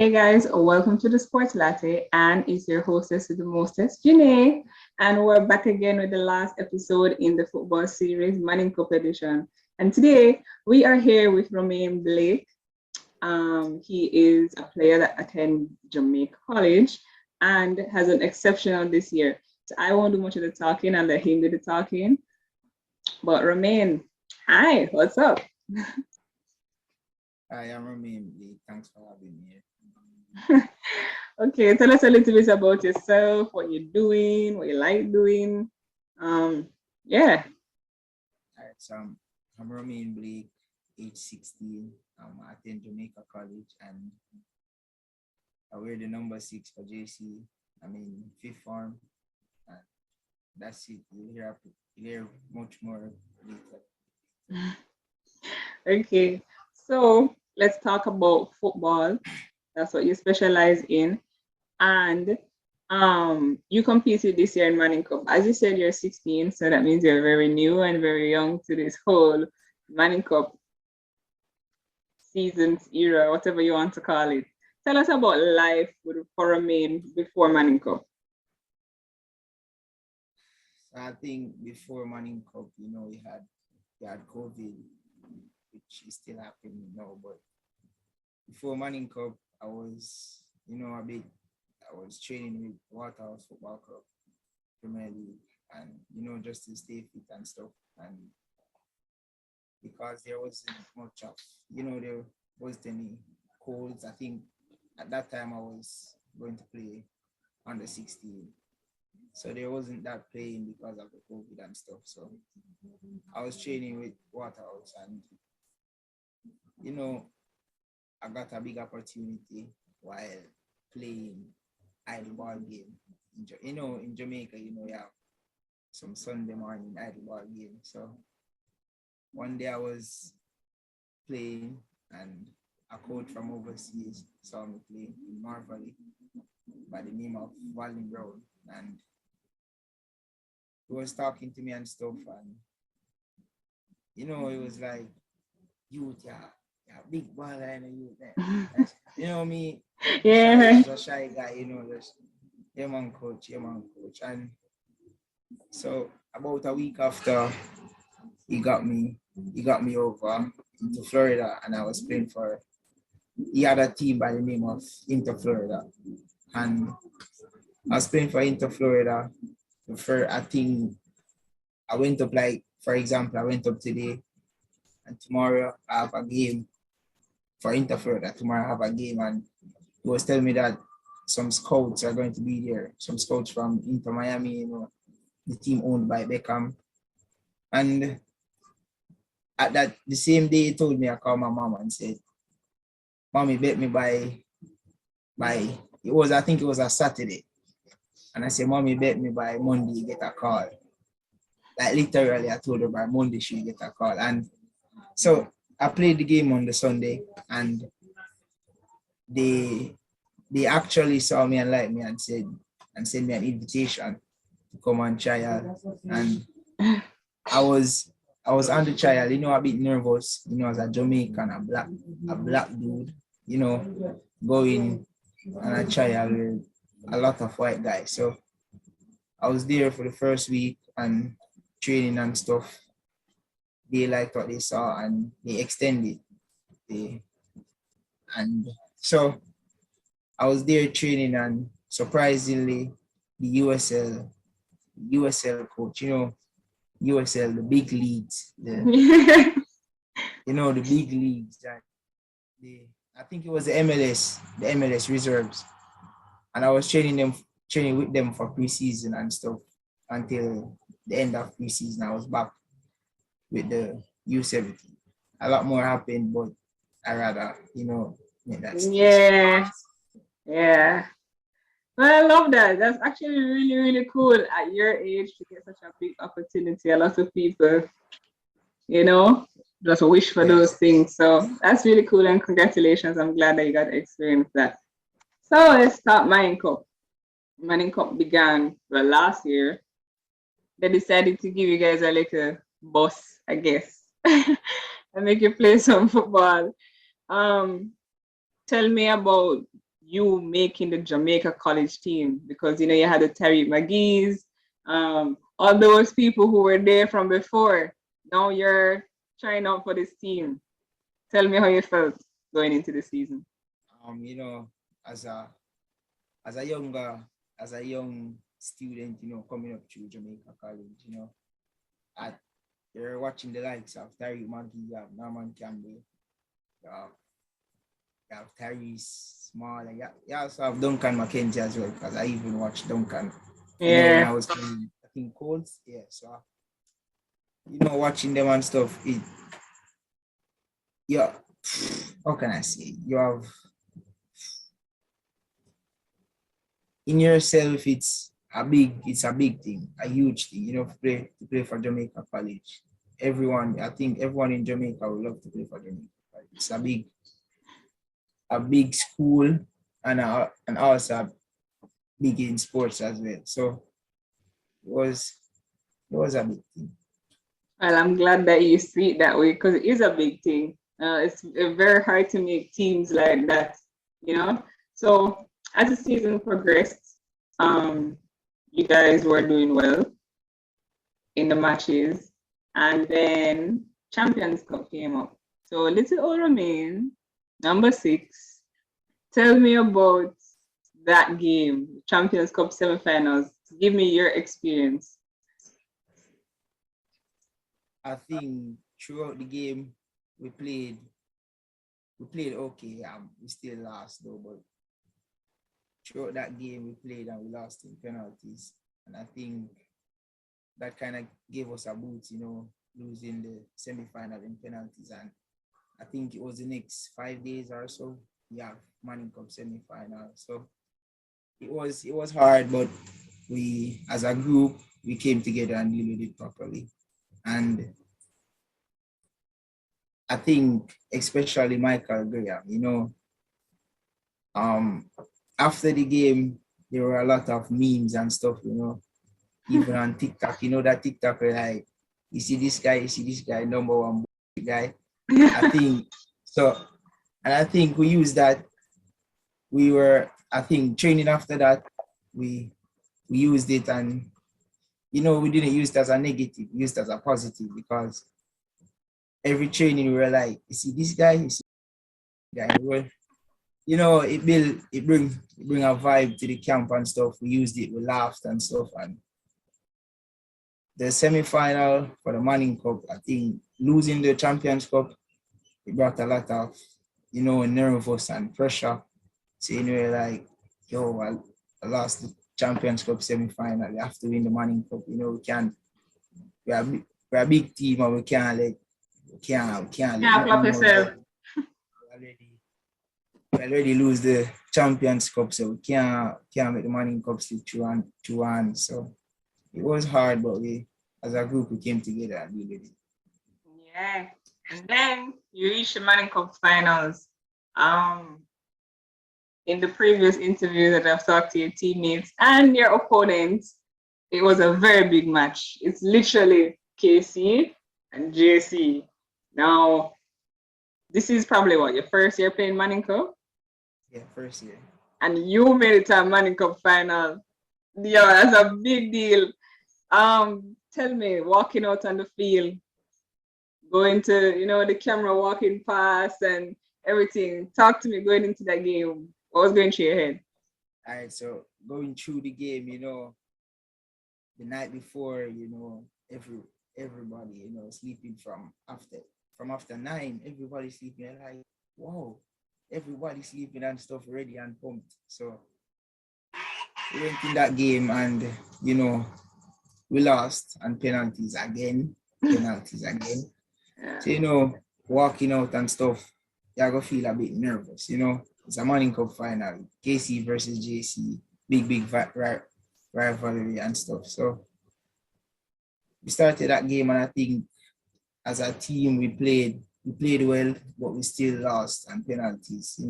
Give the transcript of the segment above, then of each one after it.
Hey guys, welcome to the Sports Latte, and it's your hostess with the mostest, Janae. And we're back again with the last episode in the football series, Manning Cup edition. And today we are here with Romain Blake. He is a player that attends Jamaica College and has an exceptional this year. So I won't do much of the talking and let him do the talking. But Romain, hi, what's up? I am Romain. Thanks for having me. Okay, tell us a little bit about yourself, what you're doing, what you like doing. Um, yeah. All right, I'm Romain Blake, age 16. I attend Jamaica College and I wear the number 6 for JC. I'm in fifth form. And that's it. You'll hear much more later. Okay. So let's talk about football. That's what you specialize in. And you competed this year in Manning Cup. As you said, you're 16, so that means you're very new and very young to this whole Manning Cup seasons era, whatever you want to call it. Tell us about life with for Romain before Manning Cup. So I think before Manning Cup, we had COVID, which is still happening now. But before Manning Cup, I was, I was training with Waterhouse Football Club, Premier League, and just to stay fit and stuff. And because there wasn't much of, there wasn't any colds. I think at that time I was going to play under 16. So there wasn't that playing because of the COVID and stuff. So I was training with Waterhouse and, you know, I got a big opportunity while playing idle ball game. In Jamaica, you have some Sunday morning idle ball game. So one day I was playing and a coach from overseas saw me play in Marvally by the name of Walden Brown. And he was talking to me and stuff. And, it was like, youth, yeah, big baller and youth. Me, Yeah. a shy guy, just, yeah, man, coach. And so about a week after he got me over to Florida and I was playing for he had a team by the name of Inter Florida. And I was playing for Inter Florida. I think I went up like, for example, I went up today and tomorrow I have a game for Inter Florida. Tomorrow I have a game and he was telling me that some scouts are going to be there. Some scouts from Inter Miami, the team owned by Beckham. And at that the same day he told me, I called my mom and said, Mommy bet me by I think it was a Saturday. And I said, Mommy bet me by Monday you get a call. Like literally I told her by Monday she get a call. And so I played the game on the Sunday and they actually saw me and liked me and sent me an invitation to come on trial. And I was on the trial, a bit nervous, as a Jamaican, a black dude, going on a trial with a lot of white guys. So I was there for the first week and training and stuff. They liked what they saw and they extended. And so I was there training and surprisingly the USL coach, USL, the big leagues, the big leagues that I think it was the MLS reserves. And I was training with them for preseason and stuff until the end of preseason. I was back with the U17. A lot more happened, but I rather, make that space. Yeah. Yeah. Well, I love that. That's actually really, really cool at your age to get such a big opportunity. A lot of people, you know, just wish for Yeah. those things. So that's really cool and congratulations. I'm glad that you got to experience that. So let's start Manning Cup. Manning Cup began well last year. They decided to give you guys a little bus, I guess, and make you play some football. Um, Tell me about you making the Jamaica College team? Because you had the Terry McGee's, all those people who were there from before. Now you're trying out for this team. Tell me how you felt going into the season. You know, as a as a younger as a young student, coming up through Jamaica College, at you're watching the likes of Tariq Maggie, you have Norman Campbell, you have, Tyrese Small, and you also have Duncan McKenzie as well, because I even watched Duncan, when Yeah. I was playing, I think Colts, yeah. So, watching them and stuff, yeah, how can I say? You have in yourself, it's a big thing, a huge thing, to play for Jamaica College. I think everyone in Jamaica would love to play for Jamaica College. It's a big school, and also big in sports as well. So it was a big thing. Well, I'm glad that you see it that way because it is a big thing. It's very hard to make teams like that, you know. So as the season progressed, um, you guys were doing well in the matches, and then Champions Cup came up. So little old Romain, number 6, tell me about that game, Champions Cup semifinals. Give me your experience. I think throughout the game we played okay. We still lost though, but throughout that game we played and we lost in penalties. And I think that kind of gave us a boost, losing the semi-final in penalties. And I think it was the next 5 days or so, we have Manning Cup semi-final. So it was hard, but we as a group we came together and deal with it properly. And I think especially Michael Graham, um after the game there were a lot of memes and stuff, even on TikTok, that TikTok were like, you see this guy, number one guy. I think so, and I think we used that. I think, training after that. We used it, and we didn't use it as a negative, we used it as a positive, because every training we were like, you see this guy, you see this guy. Well, it bring a vibe to the camp and stuff. We used it, we laughed and stuff, and the semi-final for the Manning Cup, I think losing the Champions Cup, it brought a lot of, nervous and pressure. So, like, yo, I lost the Champions Cup semi-final. We have to win the Manning Cup. We can't. We're a big team, and we can't let Yeah, clap nothing more yourself. go. We already lose the Champions Cup, so we can't make the Manning Cup slip through. So it was hard, but as a group, we came together and we did it. Yeah. And then you reach the Manning Cup finals. Um, in the previous interview that I've talked to your teammates and your opponents, it was a very big match. It's literally KC and JC. Now, this is probably what your first year playing Manning Cup, Yeah, first year. and you made it to a Manning Cup final. Yeah, that's a big deal. Tell me, walking out on the field, going to the camera, walking past, and everything. Talk to me going into that game. What was going through your head? All right, so going through the game, the night before, everybody, sleeping from after 9, everybody sleeping. And like, whoa, everybody sleeping and stuff, ready and pumped. So we went in that game, and we lost and penalties again. Yeah. So walking out and stuff, you're gonna feel a bit nervous. It's a Manning Cup final, KC versus JC, big rivalry and stuff. So we started that game, and I think as a team we played well, but we still lost and penalties.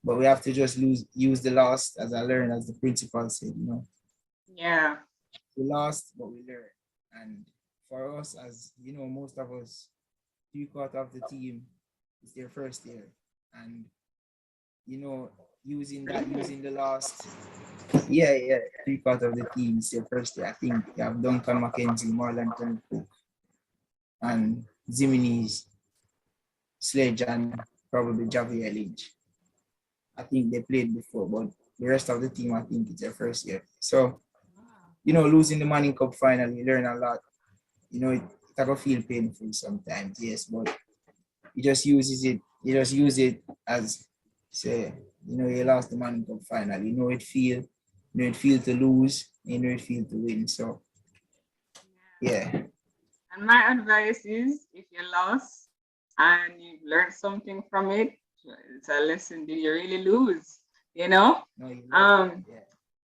But we have to just use the loss as I learned, as the principal said. Yeah. We lost, but we learned. And for us, as most of us, 3/4 of the team is their first year. And, using the last, yeah, 3/4 of the team is your first year. I think you have Duncan McKenzie, Marlon Cook, and Ziminis, Sledge, and probably Javier Lynch. I think they played before, but the rest of the team, I think it's their first year. So, losing the Manning Cup final, you learn a lot. It can feel painful sometimes, yes, but you just use it as, say, you lost the Manning Cup final. It feel to lose, it feel to win. So, yeah. And my advice is if you lost and you learned something from it, it's a lesson. Did you really lose? You know? No, you learn. Um, Yeah.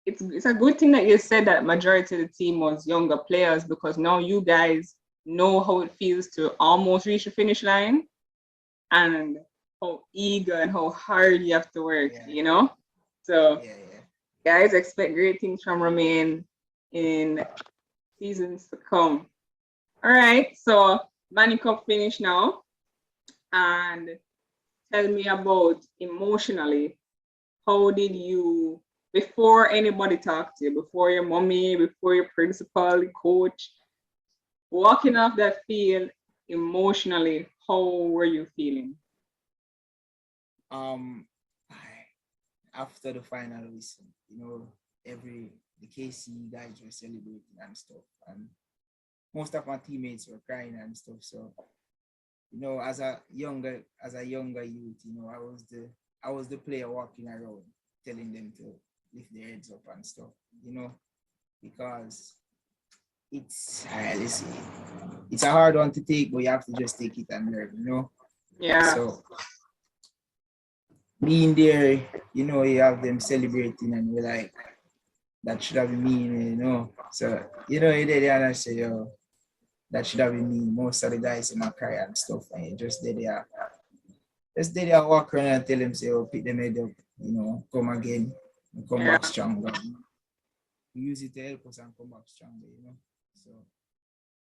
it's a good thing that you said that majority of the team was younger players because now you guys know how it feels to almost reach the finish line and how eager and how hard you have to work, Yeah. you know? So Yeah. guys expect great things from Romain in seasons to come. All right, so Manny Cup finish now, and tell me about emotionally. How did you, before anybody talked to you, before your mommy, before your principal, coach, walking off that field emotionally, how were you feeling? Um, After the final whistle, every the KC guys were celebrating and stuff, and most of my teammates were crying and stuff. So, as a younger youth, I was the player walking around telling them to lift their heads up and stuff, because it's it's a hard one to take, but you have to just take it and learn. Yeah, So being there, you have them celebrating and you're like, that should have been me. So, you did it and I say, yo, that should have been me. Most of the guys in my career and stuff, and you just did there, walk around and tell them, say, oh, pick them head up, come again, and come yeah. back stronger. We use it to help us and come back stronger. So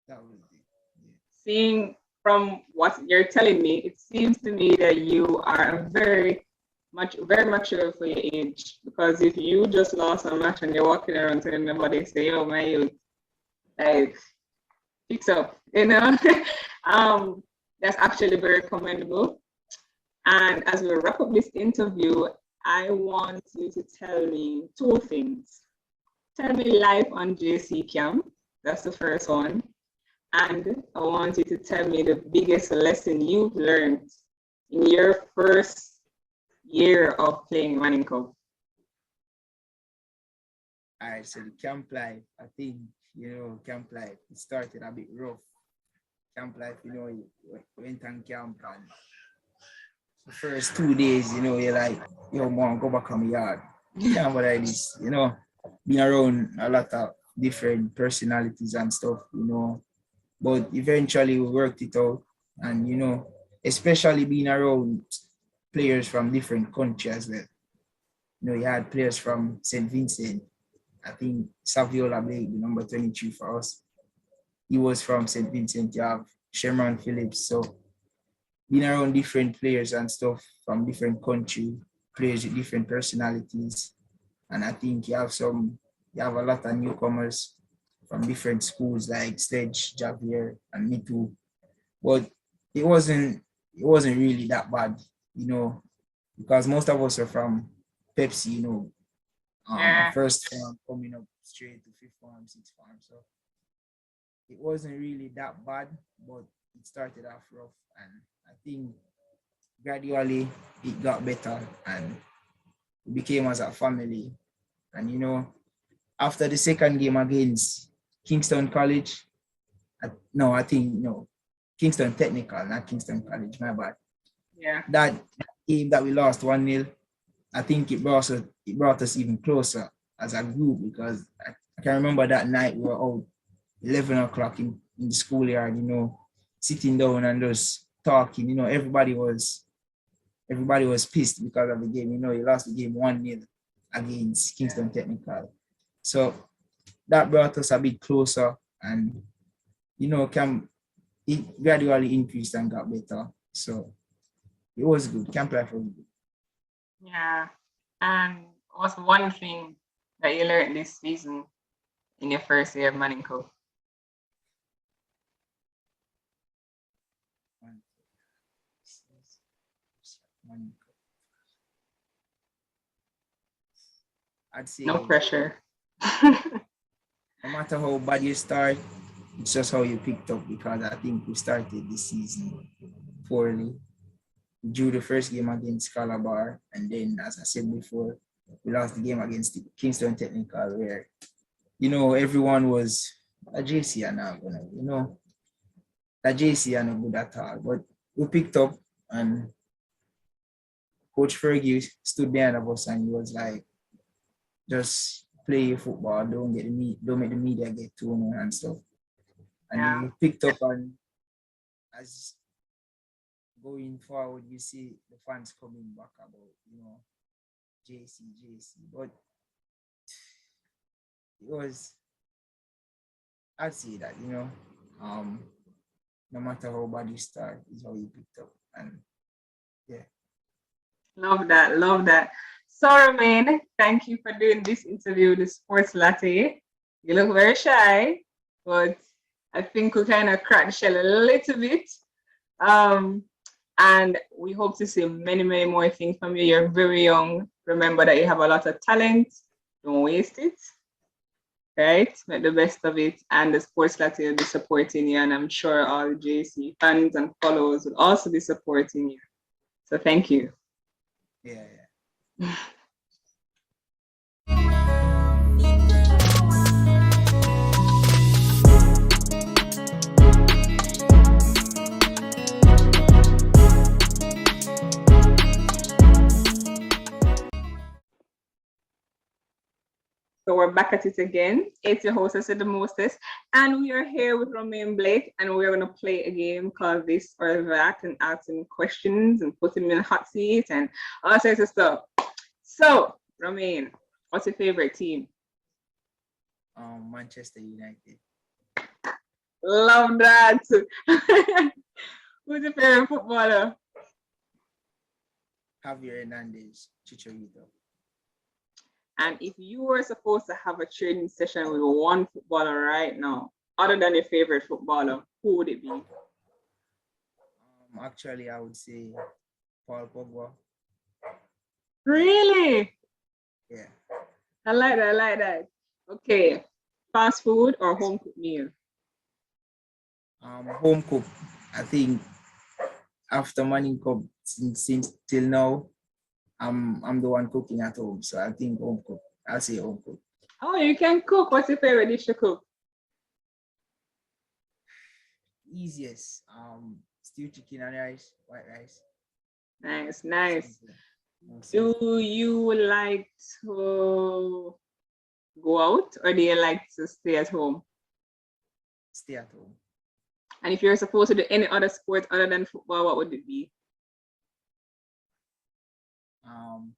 that was it. Yeah. Seeing from what you're telling me, it seems to me that you are very mature for your age. Because if you just lost a match and you're walking around telling nobody, say, "Oh my youth, like fix up," um, that's actually very commendable. And as we wrap up this interview, I want you to tell me two things. Tell me life on JC Camp. That's the first one. And I want you to tell me the biggest lesson you've learned in your first year of playing Manning Cup. All right, so the camp life, I think, camp life, it started a bit rough. Camp life, you went on camp and the first 2 days, you're like, yo, mom, go back on the yard. Can't like this, being around a lot of different personalities and stuff. But eventually we worked it out. And, especially being around players from different countries as well. You had players from St. Vincent. I think Saviola Blake, the number 23 for us. He was from St. Vincent. You have Sherman Phillips. So being around different players and stuff from different countries, players with different personalities. And I think you have a lot of newcomers from different schools like Sledge, Javier, and me too. But it wasn't really that bad, because most of us are from Pepsi, Yeah, first farm coming up straight to fifth farm, sixth farm. So it wasn't really that bad, but it started off rough, and I think gradually it got better and we became as a family. And after the second game against Kingston College, no, I think no, Kingston Technical, not Kingston College, my bad. yeah, That game that we lost 1-0, I think it brought us even closer as a group, because I can remember that night we were out 11 o'clock in the schoolyard, sitting down and just talking. Everybody was pissed because of the game. You lost the game 1-0 against Kingston Technical. So that brought us a bit closer, and it gradually increased and got better. So it was good. Camp life was good. yeah. And what's one thing that you learned this season in your first year of Manning Co? One, six, one. I'd No say pressure. no matter how bad you start, it's just how you picked up because I think we started this season poorly. We drew the first game against Calabar, and then, as I said before, we lost the game against the Kingston Technical, where everyone was a JC and not gonna, a JC and a good at all. But we picked up, and Coach Fergie stood behind us and he was like, just play your football, don't make the media get to you and stuff. And Yeah. we picked up, and as going forward, you see the fans coming back about, JC. But it was, I'd say that, no matter how bad you start, is how you picked up. And yeah. Love that. Love that. So, Romain, thank you for doing this interview with the Sports Latte. You look very shy, but I think we kind of cracked the shell a little bit. Um, and we hope to see many, many more things from you. You're very young. Remember that you have a lot of talent. Don't waste it. Right? Make the best of it. And the Sports Latte will be supporting you. And I'm sure all the JC fans and followers will also be supporting you. So thank you. Yeah. So we're back at it again. It's your hostess with the mostest, and we are here with Romain Blake, and we're gonna play a game called this or that, and ask him questions and put him in a hot seat and all sorts of stuff. So, Romain, what's your favorite team? Manchester United. Love that. Who's your favorite footballer? Javier Hernandez, Chicharito. And if you were supposed to have a training session with one footballer right now, other than your favorite footballer, who would it be? Actually, I would say Paul Pogba. Really? Yeah. I like that. I like that. Okay. Fast food or home cooked meal? Home cook. I think after Manning Cup since till now, I'm the one cooking at home. So I think home cook. I'll say home cook. Oh, you can cook. What's your favorite dish to cook? Easiest. Stewed chicken and rice, white rice. Nice, nice. Simple. Do you like to go out or do you like to stay at home? Stay at home. And if you're supposed to do any other sport other than football, what would it be?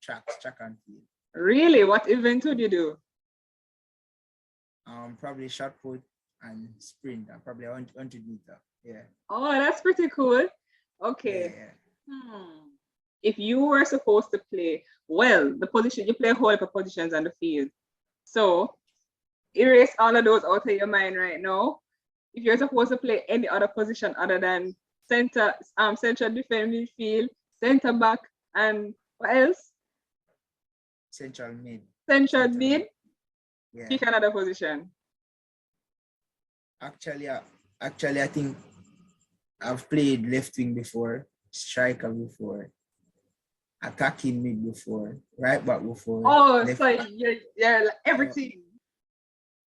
Track and field. Really? What event would you do? Probably shot put and sprint, and probably 100-meter. Yeah. Oh, that's pretty cool. Okay. Yeah. If you were supposed to play, well, the position you play a whole lot of positions on the field. So erase all of those out of your mind right now. If you're supposed to play any other position other than central defense midfield, center back, and what else? Central mid. Central mid. Yeah. Pick another position. Actually, I think I've played left wing before, striker before, attacking mid before, right back before. Oh, so you're like everything.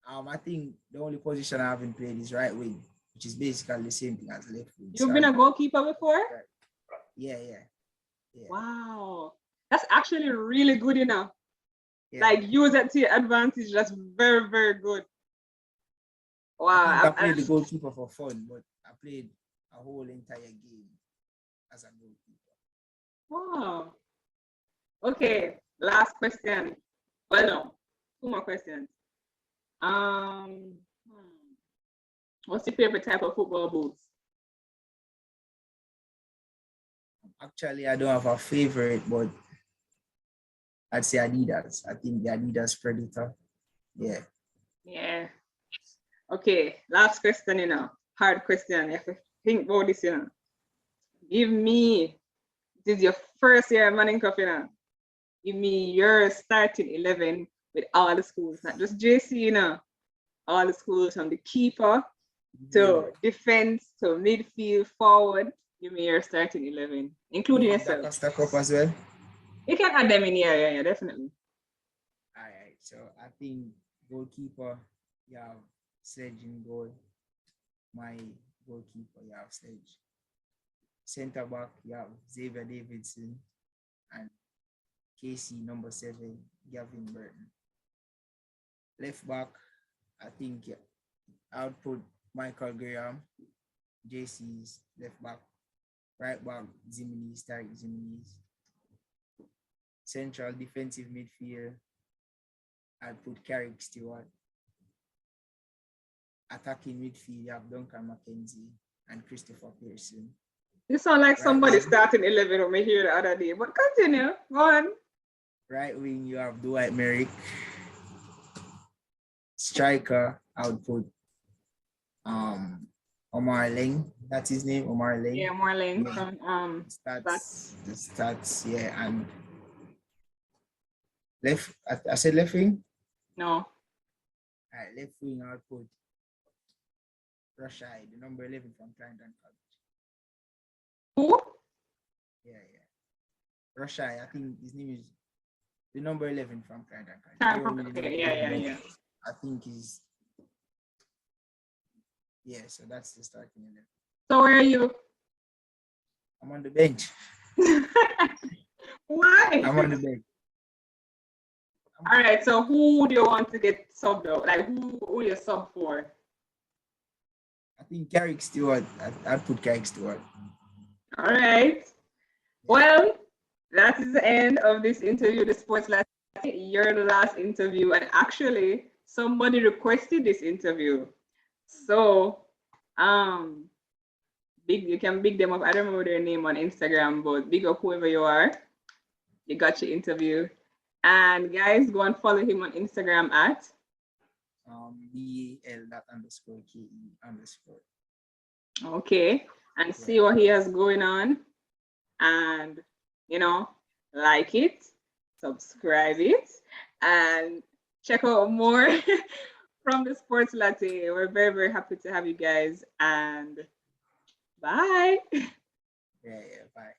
I think the only position I haven't played is right wing, which is basically the same thing as left wing. You've been a goalkeeper before? Yeah. Wow. That's actually really good enough. Yeah. Like use it to your advantage. That's very, very good. Wow. I played the goalkeeper for fun, but I played a whole entire game as a goalkeeper. Wow. Okay, last question. Well, no, two more questions. What's your favorite type of football boots? Actually, I don't have a favorite, but I'd say Adidas. I think the Adidas Predator. Yeah. Yeah. Okay, last question, hard question. You have to think about this, Give me, this is your first year at Manning Cup, Give me your starting 11 with all the schools, not just JC, all the schools from the keeper to defense to midfield forward. Give me your starting 11, including yourself. Stack up as well. You can add them in here, yeah, definitely. All right. So I think goalkeeper, you have Sledge in goal. My goalkeeper, you have Sledge. Center back, you have Xavier Davidson and KC number 7, Gavin Burton. Left back, I think I would put Michael Graham, JC's left back. Right back, Ziminis, Tarek Ziminis. Central defensive midfield, I'd put Carrick Stewart. Attacking midfield, you have Duncan McKenzie and Christopher Pearson. You sound like somebody starting 11 over here the other day, but continue. Go on. Right wing, you have Dwight Merrick. Striker, I would put Omar Ling. That's his name, Omar Ling. Yeah, Omar Ling from Stats. The Stats, yeah, and left. I said left wing. No. All right, left wing, I would put Rashai, the number 11 from Clarendon College. Who? Yeah. Rashai, I think his name is the number 11 from Clarendon College. Okay, yeah. I think he's. Yeah, so that's the starting 11. So where are you? I'm on the bench. Why? I'm on the bench. All right, so who do you want to get subbed out? Like who you sub for? I think Carrick Stewart. I'd put Carrick Stewart. All right. Well, that is the end of this interview, the Sports Last. You're the last interview, and actually somebody requested this interview. So you can big them up. I don't remember their name on Instagram, but big up whoever you are. You got your interview. And guys, go and follow him on Instagram at BAL_KE_. Okay. And see what he has going on. And like it, subscribe it, and check out more from the Sports Latte. We're very, very happy to have you guys. And bye. Yeah, bye.